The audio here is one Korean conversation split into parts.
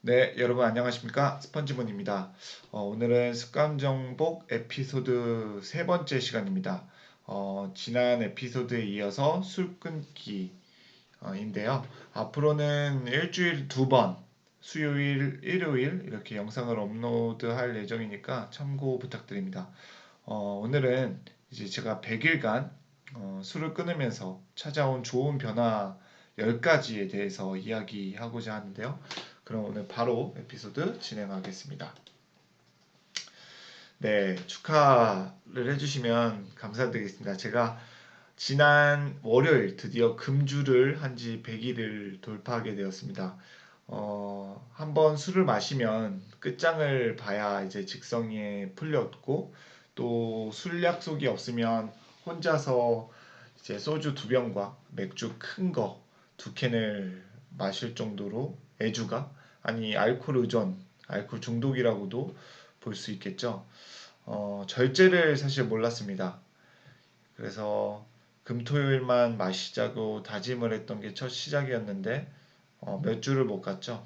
네, 여러분 안녕하십니까? 스펀지본입니다. 오늘은 습관정복 에피소드 세 번째 시간입니다. 지난 에피소드에 이어서 술 끊기인데요. 앞으로는 일주일 두 번, 수요일, 일요일 이렇게 영상을 업로드할 예정이니까 참고 부탁드립니다. 오늘은 이제 제가 100일간 술을 끊으면서 찾아온 좋은 변화 10가지에 대해서 이야기하고자 하는데요. 그럼 오늘 바로 에피소드 진행하겠습니다. 네, 축하를 해주시면 감사드리겠습니다. 제가 지난 월요일 드디어 금주를 한 지 100일을 돌파하게 되었습니다. 한번 술을 마시면 끝장을 봐야 이제 직성에 풀렸고, 또 술 약속이 없으면 혼자서 이제 소주 두 병과 맥주 큰 거 두 캔을 마실 정도로 애주가, 아니 알코올 의존, 알코올 중독이라고도 볼 수 있겠죠. 절제를 사실 몰랐습니다. 그래서 금토요일만 마시자고 다짐을 했던 게 첫 시작이었는데 몇 주를 못 갔죠.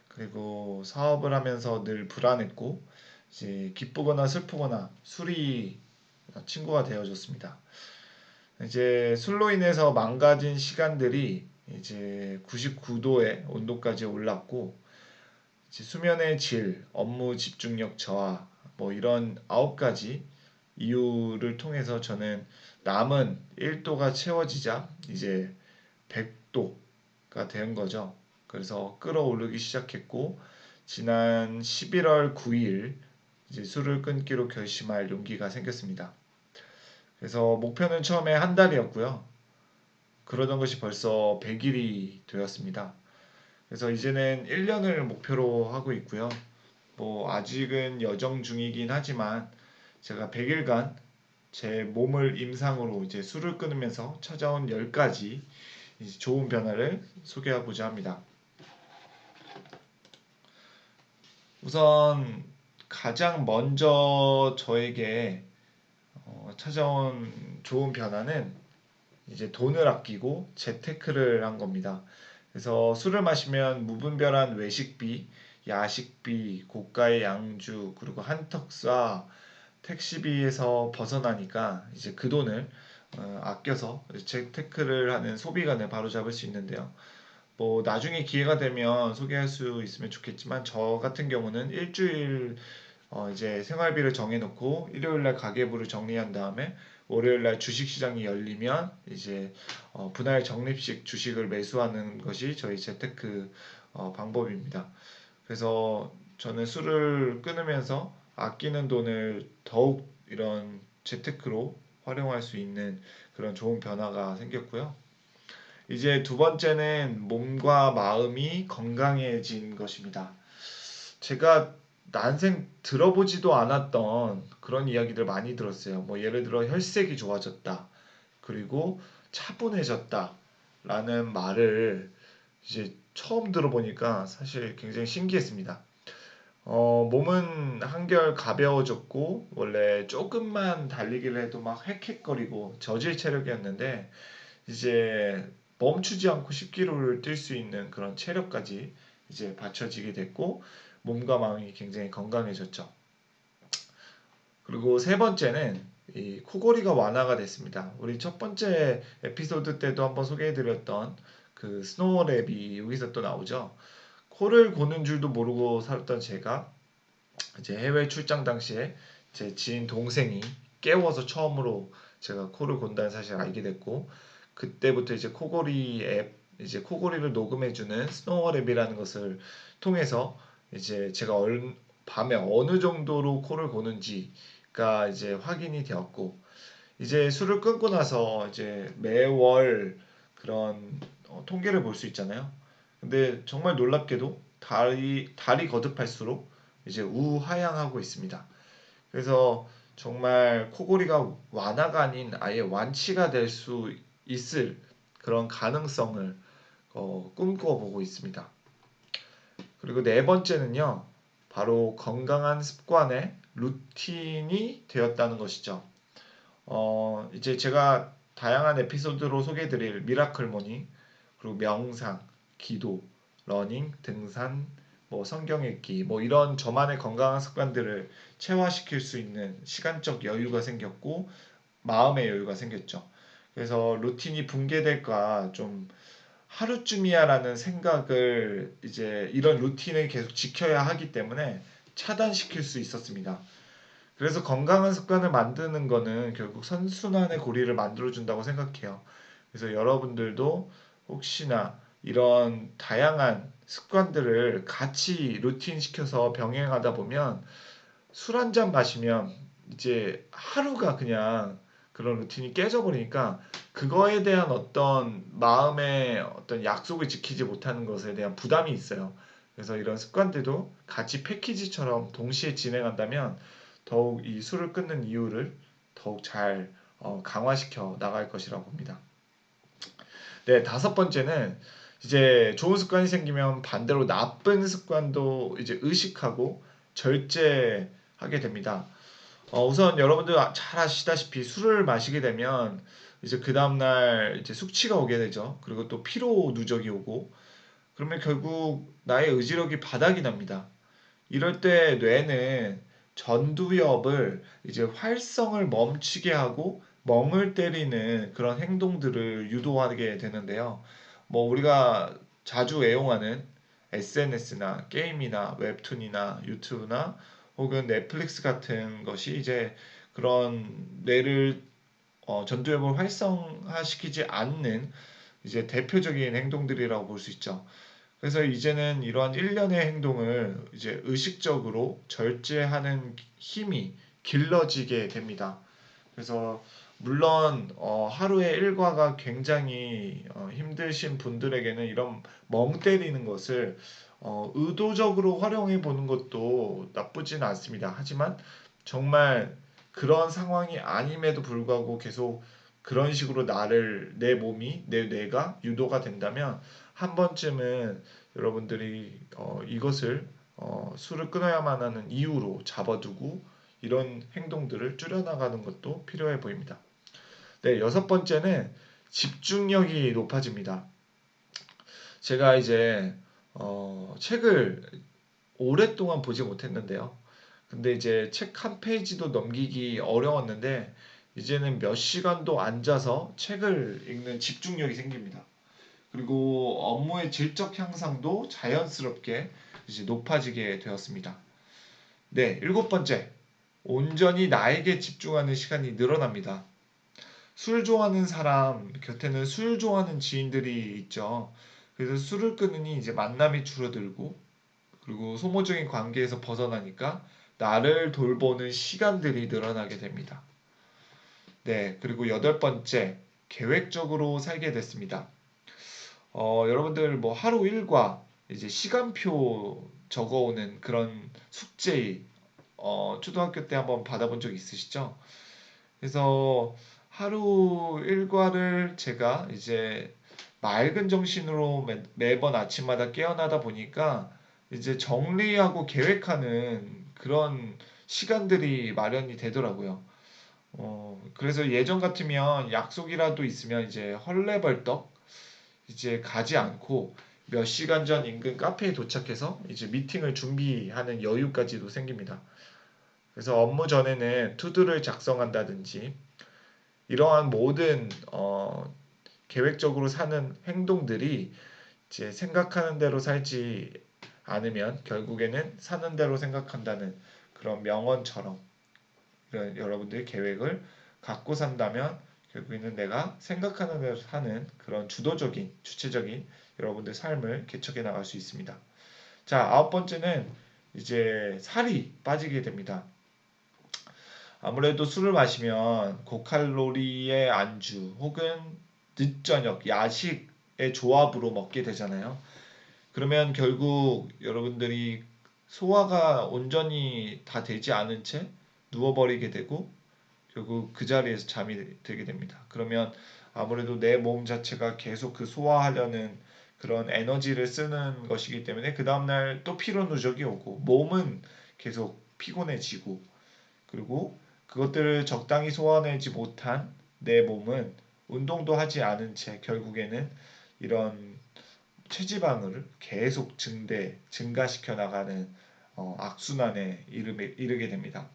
그리고 사업을 하면서 늘 불안했고 이제 기쁘거나 슬프거나 술이 친구가 되어줬습니다. 이제 술로 인해서 망가진 시간들이 이제 99도의 온도까지 올랐고 이제 수면의 질, 업무 집중력 저하 뭐 이런 9가지 이유를 통해서 저는 남은 1도가 채워지자 이제 100도가 된 거죠. 그래서 끌어오르기 시작했고 지난 11월 9일 이제 술을 끊기로 결심할 용기가 생겼습니다. 그래서 목표는 처음에 한 달이었고요. 그러던 것이 벌써 100일이 되었습니다. 그래서 이제는 1년을 목표로 하고 있고요. 뭐 아직은 여정 중이긴 하지만 제가 100일간 제 몸을 임상으로 이제 술을 끊으면서 찾아온 10가지 좋은 변화를 소개하고자 합니다. 우선 가장 먼저 저에게 찾아온 좋은 변화는 이제 돈을 아끼고 재테크를 한 겁니다. 그래서 술을 마시면 무분별한 외식비, 야식비, 고가의 양주, 그리고 한턱쏴 택시비에서 벗어나니까 이제 그 돈을 아껴서 재테크를 하는 소비관을 바로잡을 수 있는데요. 뭐 나중에 기회가 되면 소개할 수 있으면 좋겠지만 저 같은 경우는 일주일 이제 생활비를 정해놓고 일요일날 가계부를 정리한 다음에 월요일날 주식시장이 열리면 이제 분할 적립식 주식을 매수하는 것이 저희 재테크 방법입니다. 그래서 저는 술을 끊으면서 아끼는 돈을 더욱 이런 재테크로 활용할 수 있는 그런 좋은 변화가 생겼고요. 이제 두 번째는 몸과 마음이 건강해진 것입니다. 제가 난생 들어보지도 않았던 그런 이야기들 많이 들었어요. 뭐 예를 들어 혈색이 좋아졌다. 그리고 차분해졌다. 라는 말을 이제 처음 들어보니까 사실 굉장히 신기했습니다. 몸은 한결 가벼워졌고 원래 조금만 달리기를 해도 막 헥헥거리고 저질 체력이었는데 이제 멈추지 않고 10km를 뛸 수 있는 그런 체력까지 이제 받쳐지게 됐고 몸과 마음이 굉장히 건강해졌죠. 그리고 세 번째는 이 코골이가 완화가 됐습니다. 우리 첫 번째 에피소드 때도 한번 소개해드렸던 그 스노우랩이 여기서 또 나오죠. 코를 고는 줄도 모르고 살았던 제가 이제 해외 출장 당시에 제 지인 동생이 깨워서 처음으로 제가 코를 곤다는 사실을 알게 됐고 그때부터 이제 코골이 앱 이제 코골이를 녹음해주는 스노어랩이라는 것을 통해서 이제 제가 밤에 어느 정도로 코를 고는지가 이제 확인이 되었고 이제 술을 끊고 나서 이제 매월 그런 통계를 볼 수 있잖아요. 근데 정말 놀랍게도 달이 거듭할수록 이제 우하향하고 있습니다. 그래서 정말 코골이가 완화가 아닌 아예 완치가 될 수 있을 그런 가능성을 꿈꿔보고 있습니다. 그리고 네 번째는요, 바로 건강한 습관의 루틴이 되었다는 것이죠. 이제 제가 다양한 에피소드로 소개해드릴 미라클 모닝, 그리고 명상, 기도, 러닝, 등산, 뭐 성경 읽기, 뭐 이런 저만의 건강한 습관들을 체화시킬 수 있는 시간적 여유가 생겼고 마음의 여유가 생겼죠. 그래서 루틴이 붕괴될까 좀 하루쯤이야라는 생각을 이제 이런 루틴을 계속 지켜야 하기 때문에 차단시킬 수 있었습니다. 그래서 건강한 습관을 만드는 거는 결국 선순환의 고리를 만들어준다고 생각해요. 그래서 여러분들도 혹시나 이런 다양한 습관들을 같이 루틴 시켜서 병행하다 보면 술 한 잔 마시면 이제 하루가 그냥 그런 루틴이 깨져버리니까 그거에 대한 어떤 마음의 어떤 약속을 지키지 못하는 것에 대한 부담이 있어요. 그래서 이런 습관들도 같이 패키지처럼 동시에 진행한다면 더욱 이 술을 끊는 이유를 더욱 잘 강화시켜 나갈 것이라고 봅니다. 네, 다섯 번째는 이제 좋은 습관이 생기면 반대로 나쁜 습관도 이제 의식하고 절제하게 됩니다. 우선 여러분들 잘 아시다시피 술을 마시게 되면 이제 그 다음날 이제 숙취가 오게 되죠. 그리고 또 피로 누적이 오고 그러면 결국 나의 의지력이 바닥이 납니다. 이럴 때 뇌는 전두엽을 이제 활성을 멈추게 하고 멍을 때리는 그런 행동들을 유도하게 되는데요. 뭐 우리가 자주 애용하는 SNS나 게임이나 웹툰이나 유튜브나 혹은 넷플릭스 같은 것이 이제 그런 뇌를 전두엽을 활성화시키지 않는 이제 대표적인 행동들이라고 볼 수 있죠. 그래서 이제는 이러한 일련의 행동을 이제 의식적으로 절제하는 힘이 길러지게 됩니다. 그래서 물론 하루의 일과가 굉장히 힘드신 분들에게는 이런 멍 때리는 것을 의도적으로 활용해 보는 것도 나쁘진 않습니다. 하지만 정말 그런 상황이 아님에도 불구하고 계속 그런 식으로 내 몸이, 내 뇌가 유도가 된다면 한 번쯤은 여러분들이 이것을 술을 끊어야만 하는 이유로 잡아두고 이런 행동들을 줄여나가는 것도 필요해 보입니다. 네, 여섯 번째는 집중력이 높아집니다. 제가 이제 책을 오랫동안 보지 못했는데요. 근데 이제 책 한 페이지도 넘기기 어려웠는데 이제는 몇 시간도 앉아서 책을 읽는 집중력이 생깁니다. 그리고 업무의 질적 향상도 자연스럽게 이제 높아지게 되었습니다. 네, 일곱 번째. 온전히 나에게 집중하는 시간이 늘어납니다. 술 좋아하는 사람 곁에는 술 좋아하는 지인들이 있죠. 그래서 술을 끊으니 이제 만남이 줄어들고 그리고 소모적인 관계에서 벗어나니까 나를 돌보는 시간들이 늘어나게 됩니다. 네, 그리고 여덟 번째. 계획적으로 살게 됐습니다. 여러분들 뭐 하루 일과 이제 시간표 적어오는 그런 숙제 초등학교 때 한번 받아본 적 있으시죠? 그래서 하루 일과를 제가 이제 맑은 정신으로 매번 아침마다 깨어나다 보니까 이제 정리하고 계획하는 그런 시간들이 마련이 되더라고요. 그래서 예전 같으면 약속이라도 있으면 이제 헐레벌떡 이제 가지 않고 몇 시간 전 인근 카페에 도착해서 이제 미팅을 준비하는 여유까지도 생깁니다. 그래서 업무 전에는 투두를 작성한다든지 이러한 모든 계획적으로 사는 행동들이 이제 생각하는 대로 살지 않으면 결국에는 사는 대로 생각한다는 그런 명언처럼 여러분들이 계획을 갖고 산다면 결국에는 내가 생각하는 대로 사는 그런 주도적인 주체적인 여러분들 삶을 개척해 나갈 수 있습니다. 자, 아홉 번째는 이제 살이 빠지게 됩니다. 아무래도 술을 마시면 고칼로리의 안주 혹은 늦저녁 야식의 조합으로 먹게 되잖아요. 그러면 결국 여러분들이 소화가 온전히 다 되지 않은 채 누워버리게 되고 결국 그 자리에서 잠이 들게 됩니다. 그러면 아무래도 내 몸 자체가 계속 그 소화하려는 그런 에너지를 쓰는 것이기 때문에 그 다음날 또 피로 누적이 오고 몸은 계속 피곤해지고 그리고 그것들을 적당히 소화하지 못한 내 몸은 운동도 하지 않은 채 결국에는 이런 체지방을 계속 증가시켜 나가는 악순환에 이르게 됩니다.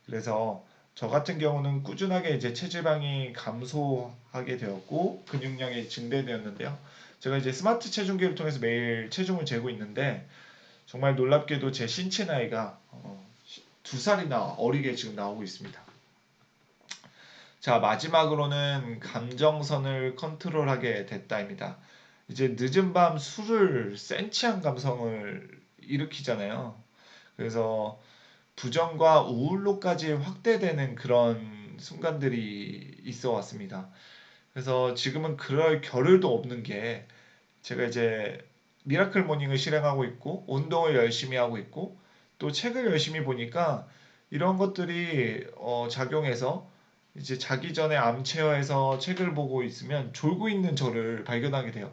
그래서 저 같은 경우는 꾸준하게 이제 체지방이 감소하게 되었고 근육량이 증대되었는데요. 제가 이제 스마트 체중계를 통해서 매일 체중을 재고 있는데 정말 놀랍게도 제 신체 나이가 2살이나 어리게 지금 나오고 있습니다. 자, 마지막으로는 감정선을 컨트롤하게 됐다입니다. 이제 늦은 밤 술을 센치한 감성을 일으키잖아요. 그래서 부정과 우울로까지 확대되는 그런 순간들이 있어 왔습니다. 그래서 지금은 그럴 겨를도 없는 게 제가 이제 미라클 모닝을 실행하고 있고 운동을 열심히 하고 있고 또 책을 열심히 보니까 이런 것들이 작용해서 이제 자기 전에 암체어에서 책을 보고 있으면 졸고 있는 저를 발견하게 돼요.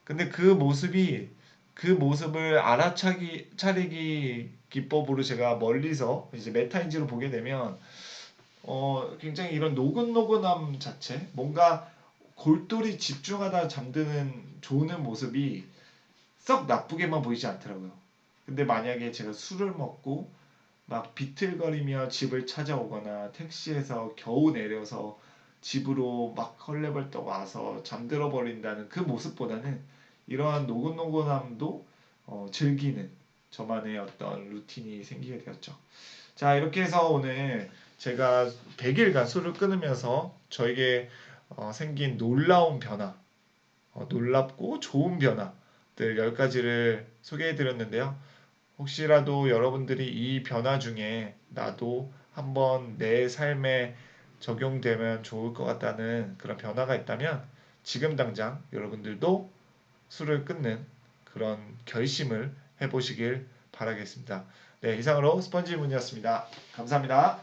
근데 그 모습을 차리기 기법으로 제가 멀리서 이제 메타인지로 보게 되면 굉장히 이런 노곤노곤함 자체, 뭔가 골똘히 집중하다 잠드는 조는 모습이 썩 나쁘게만 보이지 않더라고요. 근데 만약에 제가 술을 먹고 막 비틀거리며 집을 찾아오거나 택시에서 겨우 내려서 집으로 막 헐레벌떡 와서 잠들어 버린다는 그 모습보다는 이러한 노곤노곤함도 즐기는 저만의 어떤 루틴이 생기게 되었죠. 자, 이렇게 해서 오늘 제가 100일간 술을 끊으면서 저에게 생긴 놀라운 변화, 놀랍고 좋은 변화들 10가지를 소개해 드렸는데요. 혹시라도 여러분들이 이 변화 중에 나도 한번 내 삶에 적용되면 좋을 것 같다는 그런 변화가 있다면 지금 당장 여러분들도 술을 끊는 그런 결심을 해보시길 바라겠습니다. 네, 이상으로 스펀지문이었습니다. 감사합니다.